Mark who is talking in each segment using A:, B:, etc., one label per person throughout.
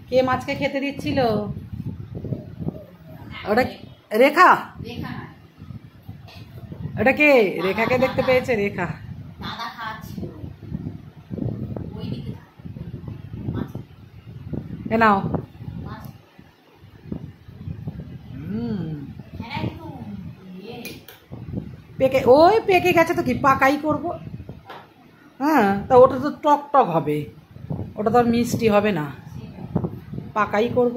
A: কে মাছকে খেতে দিচ্ছিল? ওটা রেখা? ওটা কে? রেখাকে দেখতে পেয়েছে রেখা। এ নাও। পেকে ওই পেকে গেছে তো কি পাকাই করব। হ্যাঁ তা ওটা তো টক টক হবে, ওটা তো আর মিষ্টি হবে না, পাকাই করব।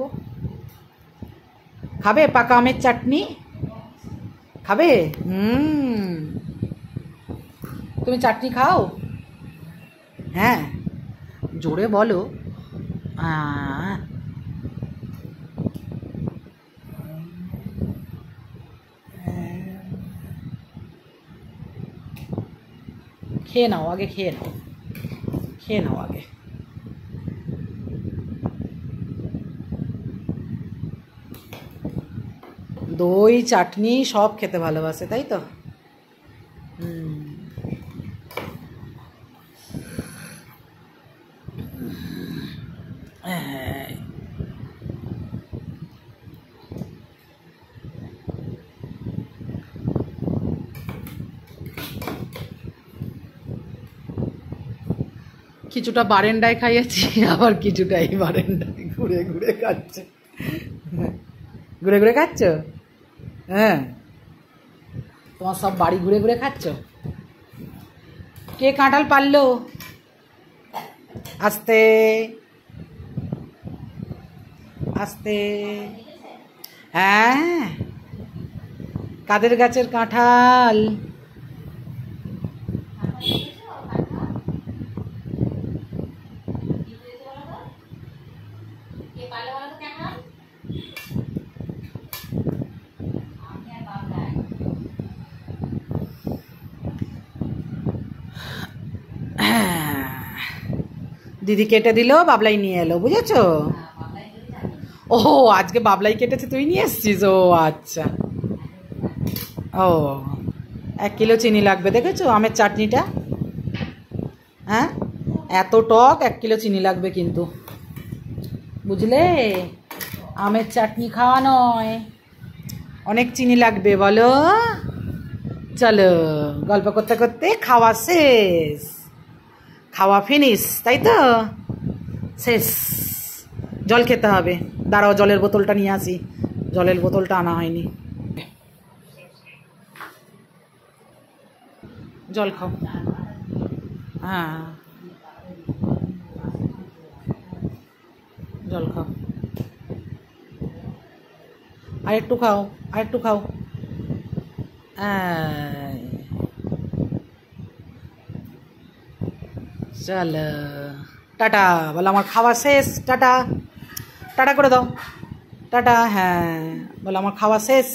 A: খাবে পাকা আমের চাটনি? খাবে? তুমি চাটনি খাও? হ্যাঁ জোরে বলো। খেয়ে নাও আগে, খেয়ে নাও, খেয়ে নাও আগে। দই চাটনি সব খেতে ভালোবাসে তাই তো? কিছুটা বারেন্ডায় খাইয়েছি, আবার কিছুটা এই বারেন্ডায় ঘুরে ঘুরে খাচ্ছে। ঘুরে ঘুরে খাচ্ছ? হ্যাঁ তোমার সব বাড়ি ঘুরে ঘুরে খাচ্ছ। কে কাঁঠাল পারলো? আস্তে আস্তে। হ্যাঁ কাদের গাছের কাঁঠাল? দিদি কেটে দিল, বাবলাই নিয়ে এলো, বুঝেছো? ও আজকে বাবলাই কেটেছে, তুই নিয়ে এসছিস? ও আচ্ছা। ও 1 কিলো চিনি লাগবে, দেখেছো আমের চাটনিটা? হ্যাঁ এত টক, 1 কিলো চিনি লাগবে কিন্তু, বুঝলে? আমের চাটনি খাওয়া নয়, অনেক চিনি লাগবে। বলো চলো, গল্প করতে করতে খাওয়া শেষ, খাওয়া ফিনিশ, তাই তো? শেষ। জল খেতে হবে, দাঁড়াও জলের বোতলটা নিয়ে আসি, জলের বোতলটা আনা হয়নি। জল খাও। হ্যাঁ জল খাও, আর একটু খাও, আর একটু খাও। চলো টাটা বলো, আমার খাওয়া শেষ, টাটা। টাটা করে দাও, টাটা। হ্যাঁ বলো আমার খাওয়া শেষ।